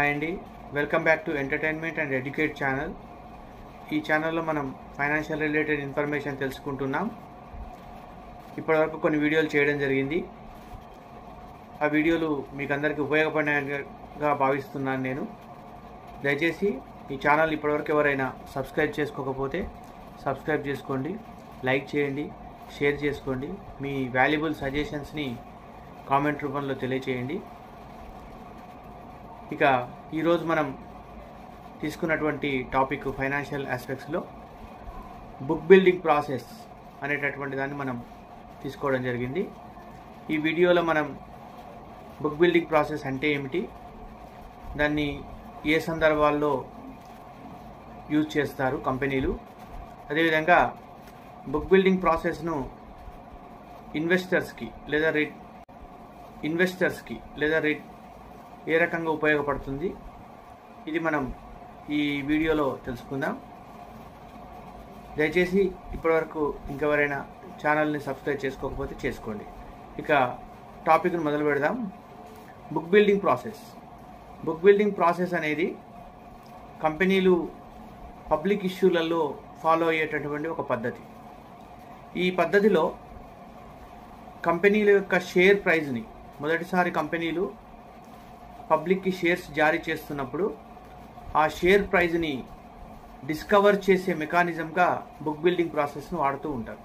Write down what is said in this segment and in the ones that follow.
Hi అండి, welcome back to entertainment and educate channel. ఈ ఛానల్లో మనం ఫైనాన్షియల్ రిలేటెడ్ ఇన్ఫర్మేషన్ తెలుసుకుంటున్నాం. ఇప్పటివరకు కొన్ని వీడియోలు చేయడం జరిగింది. ఆ వీడియోలు మీకు అందరికీ ఉపయోగపడినగా భావిస్తున్నాను నేను. దయచేసి ఈ ఛానల్ ఇప్పటివరకు ఎవరైనా సబ్స్క్రైబ్ చేసుకోకపోతే సబ్స్క్రైబ్ చేసుకోండి, లైక్ చేయండి, షేర్ చేసుకోండి. మీ వాల్యుబుల్ సజెషన్స్ని కామెంట్ రూపంలో తెలియచేయండి. ఇక ఈరోజు మనం తీసుకున్నటువంటి టాపిక్ ఫైనాన్షియల్ ఆస్పెక్ట్స్లో బుక్ బిల్డింగ్ ప్రాసెస్ అనేటటువంటి దాన్ని మనం తీసుకోవడం జరిగింది. ఈ వీడియోలో మనం బుక్ బిల్డింగ్ ప్రాసెస్ అంటే ఏమిటి, దాన్ని ఏ సందర్భాల్లో యూజ్ చేస్తారు కంపెనీలు, అదేవిధంగా బుక్ బిల్డింగ్ ప్రాసెస్ను ఇన్వెస్టర్స్కి లేదా ఏ రకంగా ఉపయోగపడుతుంది, ఇది మనం ఈ వీడియోలో తెలుసుకుందాం. దయచేసి ఇప్పటివరకు ఇంకెవరైనా ఛానల్ని సబ్స్క్రైబ్ చేసుకోకపోతే చేసుకోండి. ఇక టాపిక్ను మొదలు పెడదాం. బుక్ బిల్డింగ్ ప్రాసెస్ అనేది కంపెనీలు పబ్లిక్ ఇష్యూలలో ఫాలో అయ్యేటటువంటి ఒక పద్ధతి. ఈ పద్ధతిలో కంపెనీల యొక్క షేర్ ప్రైజ్ని మొదటిసారి కంపెనీలు పబ్లిక్కి షేర్స్ జారీ చేస్తున్నప్పుడు ఆ షేర్ ప్రైజ్ని డిస్కవర్ చేసే మెకానిజంగా బుక్ బిల్డింగ్ ప్రాసెస్ను వాడుతూ ఉంటారు.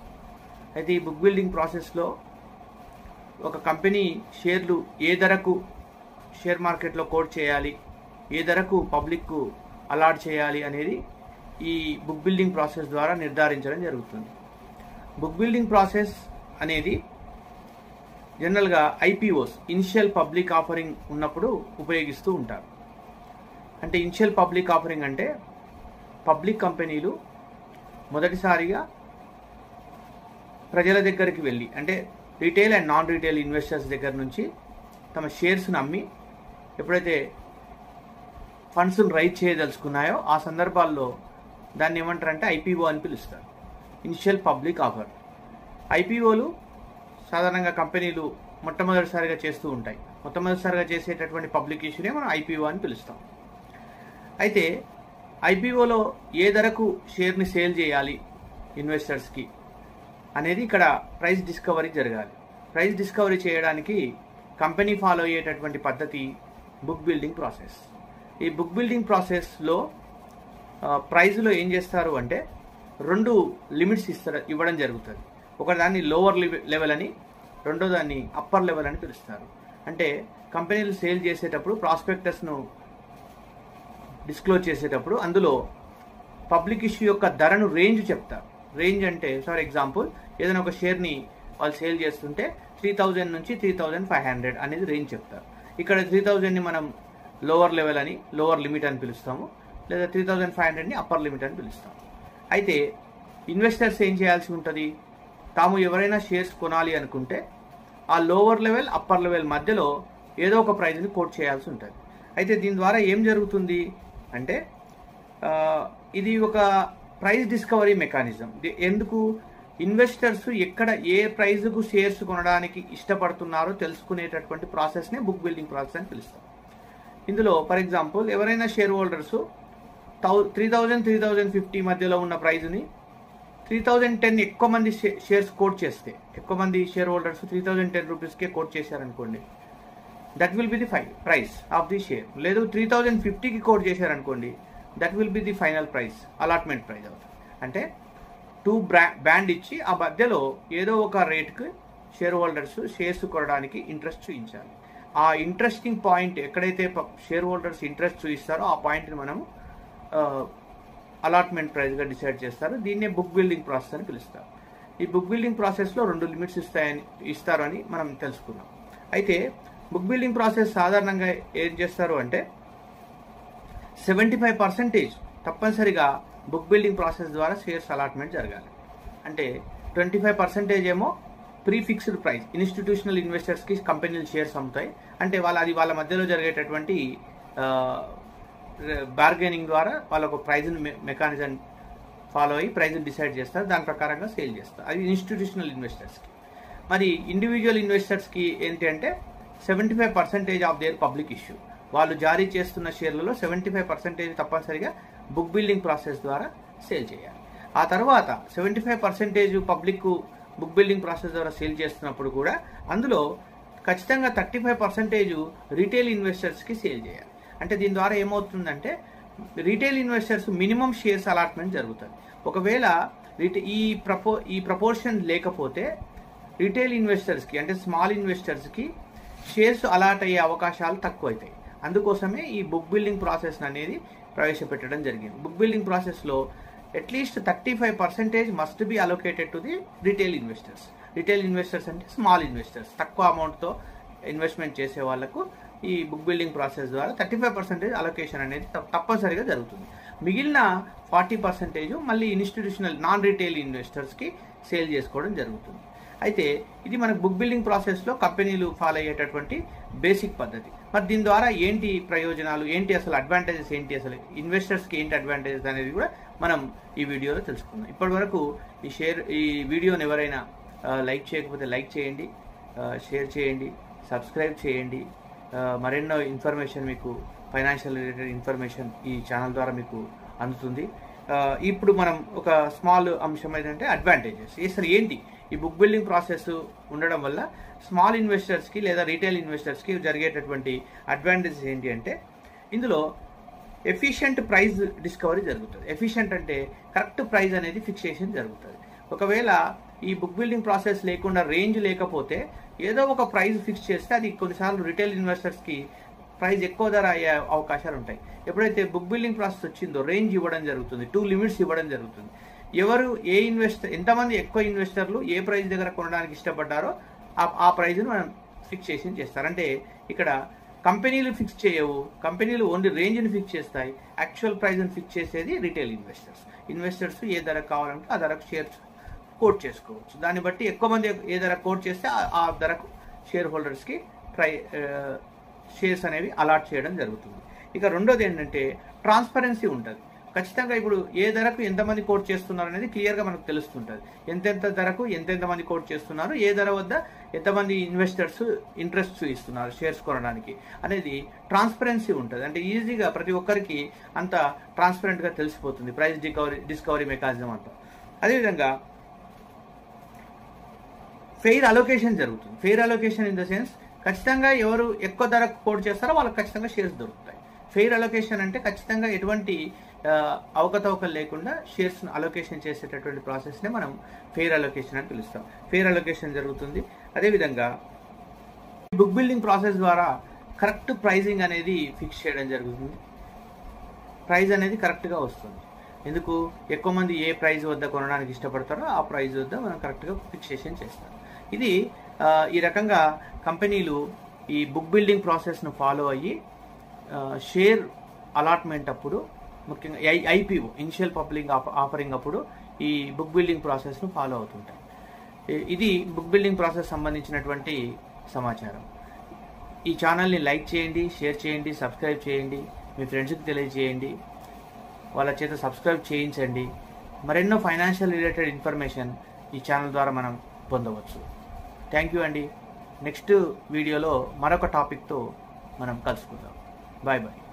అయితే ఈ బుక్ బిల్డింగ్ ప్రాసెస్లో ఒక కంపెనీ షేర్లు ఏ ధరకు షేర్ మార్కెట్లో కోట్ చేయాలి, ఏ ధరకు పబ్లిక్కు అలాట్ చేయాలి అనేది ఈ బుక్ బిల్డింగ్ ప్రాసెస్ ద్వారా నిర్ధారించడం జరుగుతుంది. బుక్ బిల్డింగ్ ప్రాసెస్ అనేది జనరల్గా ఐపీఓస్, ఇనిషియల్ పబ్లిక్ ఆఫరింగ్ ఉన్నప్పుడు ఉపయోగిస్తూ ఉంటారు. అంటే ఇనిషియల్ పబ్లిక్ ఆఫరింగ్ అంటే పబ్లిక్ కంపెనీలు మొదటిసారిగా ప్రజల దగ్గరికి వెళ్ళి, అంటే retail and non retail investors దగ్గర నుంచి తమ షేర్స్ను అమ్మి ఎప్పుడైతే ఫండ్స్ను రైజ్ చేయదలుచుకున్నాయో ఆ సందర్భాల్లో దాన్ని ఏమంటారంటే ఐపీఓ అని పిలుస్తారు, ఇనిషియల్ పబ్లిక్ ఆఫర్. ఐపీఓలు సాధారణంగా కంపెనీలు మొట్టమొదటిసారిగా చేస్తూ ఉంటాయి. మొట్టమొదటిసారిగా చేసేటటువంటి పబ్లిక్ ఇష్యూనే మనం ఐపీఓ అని పిలుస్తాం. అయితే ఐపీఓలో ఏ ధరకు షేర్ని సేల్ చేయాలి ఇన్వెస్టర్స్కి అనేది ఇక్కడ ప్రైస్ డిస్కవరీ జరగాలి. ప్రైస్ డిస్కవరీ చేయడానికి కంపెనీ ఫాలో అయ్యేటటువంటి పద్ధతి బుక్ బిల్డింగ్ ప్రాసెస్. ఈ బుక్ బిల్డింగ్ ప్రాసెస్లో ప్రైజ్లో ఏం చేస్తారు అంటే రెండు లిమిట్స్ ఇవ్వడం జరుగుతుంది. ఒక దాన్ని లోవర్ లెవెల్ అని, రెండో దాన్ని అప్పర్ లెవెల్ అని పిలుస్తారు. అంటే కంపెనీలు సేల్ చేసేటప్పుడు ప్రాస్పెక్టస్ను డిస్క్లోజ్ చేసేటప్పుడు అందులో పబ్లిక్ ఇష్యూ యొక్క ధరను రేంజ్ చెప్తారు. రేంజ్ అంటే ఫర్ ఎగ్జాంపుల్ ఏదైనా ఒక షేర్ని వాళ్ళు సేల్ చేస్తుంటే 3000 నుంచి 3500 అనేది రేంజ్ చెప్తారు. ఇక్కడ 3000ని మనం లోవర్ లెవెల్ అని, లోవర్ లిమిట్ అని పిలుస్తాము, లేదా 3500ని అప్పర్ లిమిట్ అని పిలుస్తాము. అయితే ఇన్వెస్టర్స్ ఏం చేయాల్సి ఉంటుంది, తాము ఎవరైనా షేర్స్ కొనాలి అనుకుంటే ఆ లోవర్ లెవెల్ అప్పర్ లెవెల్ మధ్యలో ఏదో ఒక ప్రైజ్ని కోట్ చేయాల్సి ఉంటుంది. అయితే దీని ద్వారా ఏం జరుగుతుంది అంటే ఇది ఒక ప్రైస్ డిస్కవరీ మెకానిజం. ఎందుకు, ఇన్వెస్టర్స్ ఎక్కడ ఏ ప్రైజ్కు షేర్స్ కొనడానికి ఇష్టపడుతున్నారో తెలుసుకునేటటువంటి ప్రాసెస్నే బుక్ బిల్డింగ్ ప్రాసెస్ అని పిలుస్తాం. ఇందులో ఫర్ ఎగ్జాంపుల్ ఎవరైనా షేర్ హోల్డర్స్ 3000-3050 మధ్యలో ఉన్న ప్రైజ్ని 3010 ఎక్కువ మంది షేర్స్ కోట్ చేస్తే, ఎక్కువ మంది షేర్ హోల్డర్స్ 3010 రూపీస్కే కోట్ చేశారనుకోండి, that will be the price of the share. లేదు 3050కి కోట్ చేశారనుకోండి, that will be the final price, allotment price అవుతుంది. అంటే 2 బ్యాండ్ ఇచ్చి ఆ మధ్యలో ఏదో ఒక రేట్కి షేర్ హోల్డర్స్ షేర్స్ కొనడానికి ఇంట్రెస్ట్ చూపించాలి. ఆ ఇంట్రెస్టింగ్ పాయింట్ ఎక్కడైతే షేర్ హోల్డర్స్ ఇంట్రెస్ట్ చూపిస్తారో ఆ పాయింట్ని మనం అలాట్మెంట్ ప్రైస్గా డిసైడ్ చేస్తారు. దీన్నే బుక్ బిల్డింగ్ ప్రాసెస్ అని పిలుస్తారు. ఈ బుక్ బిల్డింగ్ ప్రాసెస్లో 2 లిమిట్స్ ఇస్తారని మనం తెలుసుకున్నాం. అయితే బుక్ బిల్డింగ్ ప్రాసెస్ సాధారణంగా ఏం చేస్తారు అంటే 75% తప్పనిసరిగా బుక్ బిల్డింగ్ ప్రాసెస్ ద్వారా షేర్స్ అలాట్మెంట్ జరగాలి. అంటే 25% ఏమో ప్రీఫిక్స్డ్ ప్రైస్, ఇన్స్టిట్యూషనల్ ఇన్వెస్టర్స్కి కంపెనీలు షేర్స్ అమ్ముతాయి. అంటే వాళ్ళ మధ్యలో జరిగేటటువంటి బార్గెనింగ్ ద్వారా వాళ్ళ ఒక ప్రైజ్ మెకానిజం ఫాలో అయ్యి ప్రైజ్ డిసైడ్ చేస్తారు, దాని ప్రకారంగా సేల్ చేస్తారు. అది ఇన్స్టిట్యూషనల్ ఇన్వెస్టర్స్కి. మరి ఇండివిజువల్ ఇన్వెస్టర్స్కి ఏంటి అంటే 75% ఆఫ్ దేర్ పబ్లిక్ ఇష్యూ, వాళ్ళు జారీ చేస్తున్న షేర్లలో 75% తప్పనిసరిగా బుక్ బిల్డింగ్ ప్రాసెస్ ద్వారా సేల్ చేయాలి. ఆ తర్వాత 75% పబ్లిక్ బుక్ బిల్డింగ్ ప్రాసెస్ ద్వారా సేల్ చేస్తున్నప్పుడు కూడా అందులో ఖచ్చితంగా 35% రీటైల్ ఇన్వెస్టర్స్కి సేల్ చేయాలి. అంటే దీని ద్వారా ఏమవుతుందంటే retail investors minimum shares allotment జరుగుతుంది. ఒకవేళ ఈ ప్రపోర్షన్ లేకపోతే రీటైల్ ఇన్వెస్టర్స్కి అంటే స్మాల్ ఇన్వెస్టర్స్కి షేర్స్ అలాట్ అయ్యే అవకాశాలు తక్కువ అవుతాయి. అందుకోసమే ఈ బుక్ బిల్డింగ్ ప్రాసెస్ అనేది ప్రవేశపెట్టడం జరిగింది. బుక్ బిల్డింగ్ ప్రాసెస్లో at least 35% must be allocated to the retail investors. Retail investors అంటే స్మాల్ ఇన్వెస్టర్స్, తక్కువ అమౌంట్తో ఇన్వెస్ట్మెంట్ చేసే వాళ్లకు ఈ బుక్ బిల్డింగ్ ప్రాసెస్ ద్వారా 35% అలొకేషన్ అనేది తప్పనిసరిగా జరుగుతుంది. మిగిలిన 40% మళ్ళీ ఇన్స్టిట్యూషనల్ నాన్ రీటైల్ ఇన్వెస్టర్స్కి సేల్ చేసుకోవడం జరుగుతుంది. అయితే ఇది మనకు బుక్ బిల్డింగ్ ప్రాసెస్లో కంపెనీలు ఫాలో అయ్యేటటువంటి బేసిక్ పద్ధతి. మరి దీని ద్వారా ఏంటి ప్రయోజనాలు, ఏంటి అసలు అడ్వాంటేజెస్ ఏంటి, అసలు ఇన్వెస్టర్స్కి ఏంటి అడ్వాంటేజెస్ అనేది కూడా మనం ఈ వీడియోలో తెలుసుకుందాం. ఇప్పటి వరకు ఈ వీడియోని ఎవరైనా లైక్ చేయకపోతే లైక్ చేయండి, షేర్ చేయండి, సబ్స్క్రైబ్ చేయండి. మరెన్నో ఇన్ఫర్మేషన్ మీకు ఫైనాన్షియల్ రిలేటెడ్ ఇన్ఫర్మేషన్ ఈ ఛానల్ ద్వారా మీకు అందుతుంది. ఇప్పుడు మనం ఒక స్మాల్ అంశం ఏంటంటే అడ్వాంటేజెస్. అసలు ఏంటి ఈ బుక్ బిల్డింగ్ ప్రాసెస్ ఉండడం వల్ల స్మాల్ ఇన్వెస్టర్స్కి లేదా రీటైల్ ఇన్వెస్టర్స్కి జరిగేటటువంటి అడ్వాంటేజెస్ ఏంటి అంటే ఇందులో ఎఫిషియంట్ ప్రైస్ డిస్కవరీ జరుగుతుంది. ఎఫిషియంట్ అంటే కరెక్ట్ ప్రైస్ అనేది ఫిక్సేషన్ జరుగుతుంది. ఒకవేళ ఈ బుక్ బిల్డింగ్ ప్రాసెస్ లేకుండా రేంజ్ లేకపోతే ఏదో ఒక ప్రైస్ ఫిక్స్ చేస్తే అది కొన్నిసార్లు రీటైల్ ఇన్వెస్టర్స్కి ప్రైస్ ఎక్కువ ధర అయ్యే అవకాశాలు ఉంటాయి. ఎప్పుడైతే బుక్ బిల్డింగ్ ప్రాసెస్ వచ్చిందో రేంజ్ ఇవ్వడం జరుగుతుంది, 2 లిమిట్స్ ఇవ్వడం జరుగుతుంది. ఎవరు ఎంతమంది ఎక్కువ ఇన్వెస్టర్లు ఏ ప్రైస్ దగ్గర కొనడానికి ఇష్టపడ్డారో ఆ ప్రైజ్ను మనం ఫిక్సేషన్ చేస్తారు. అంటే ఇక్కడ కంపెనీలు ఫిక్స్ చేయవు, కంపెనీలు ఓన్లీ రేంజ్ని ఫిక్స్ చేస్తాయి. యాక్చువల్ ప్రైజ్ని ఫిక్స్ చేసేది రీటైల్ ఇన్వెస్టర్స్ ఏ ధర కావాలంటే ఆ ధరకు షేర్స్ కోట్ చేసుకోవచ్చు. దాన్ని బట్టి ఎక్కువ మంది ఏ ధర కోట్ చేస్తే ఆ ధరకు షేర్ హోల్డర్స్కి షేర్స్ అనేవి అలాట్ చేయడం జరుగుతుంది. ఇక రెండోది ఏంటంటే ట్రాన్స్పరెన్సీ ఉంటుంది. ఖచ్చితంగా ఇప్పుడు ఏ ధరకు ఎంతమంది కోట్ చేస్తున్నారు అనేది క్లియర్గా మనకు తెలుస్తుంటుంది. ఎంతెంత ధరకు ఎంతెంతమంది కోట్ చేస్తున్నారు, ఏ ధర వద్ద ఎంతమంది ఇన్వెస్టర్స్ ఇంట్రెస్ట్ చూపిస్తున్నారు షేర్స్ కొనడానికి అనేది ట్రాన్స్పరెన్సీ ఉంటుంది. అంటే ఈజీగా ప్రతి ఒక్కరికి అంత ట్రాన్స్పరెంట్గా తెలిసిపోతుంది ప్రైస్ డిస్కవరీ మెకానిజం అంతా. అదేవిధంగా ఫెయిర్ అలొకేషన్ జరుగుతుంది. Fair allocation in the sense ఖచ్చితంగా ఎవరు ఎక్కువ ధరకు కోట్ చేస్తారో వాళ్ళకి ఖచ్చితంగా షేర్స్ దొరుకుతాయి. ఫెయిర్ అలొకేషన్ అంటే ఖచ్చితంగా ఎటువంటి అవకతవకలు లేకుండా షేర్స్ అలొకేషన్ చేసేటటువంటి ప్రాసెస్నే మనం ఫెయిర్ అలొకేషన్ అని పిలుస్తాం. ఫెయిర్ అలొకేషన్ జరుగుతుంది. అదేవిధంగా బుక్ బిల్డింగ్ ప్రాసెస్ ద్వారా కరెక్ట్ ప్రైజింగ్ అనేది ఫిక్స్ చేయడం జరుగుతుంది. ప్రైజ్ అనేది కరెక్ట్గా వస్తుంది. ఎందుకు ఎక్కువ మంది ఏ ప్రైజ్ వద్ద కొనడానికి ఇష్టపడతారో ఆ ప్రైజ్ వద్ద మనం కరెక్ట్గా ఫిక్సేషన్ చేస్తాం. ఇది ఈ రకంగా కంపెనీలు ఈ బుక్ బిల్డింగ్ ప్రాసెస్ను ఫాలో అయ్యి షేర్ అలాట్మెంట్ అప్పుడు ముఖ్యంగా ఐపీఓ ఇనిషియల్ పబ్లిక్ ఆఫరింగ్ అప్పుడు ఈ బుక్ బిల్డింగ్ ప్రాసెస్ను ఫాలో అవుతుంటాయి. ఇది బుక్ బిల్డింగ్ ప్రాసెస్ సంబంధించినటువంటి సమాచారం. ఈ ఛానల్ని లైక్ చేయండి, షేర్ చేయండి, సబ్స్క్రైబ్ చేయండి, మీ ఫ్రెండ్స్కి తెలియజేయండి, వాళ్ళ చేత సబ్స్క్రైబ్ చేయించండి. మరెన్నో ఫైనాన్షియల్ రిలేటెడ్ ఇన్ఫర్మేషన్ ఈ ఛానల్ ద్వారా మనం పొందవచ్చు. థ్యాంక్ యూ అండి. నెక్స్ట్ వీడియోలో మరొక టాపిక్తో మనం కలుసుకుందాం. Bye bye.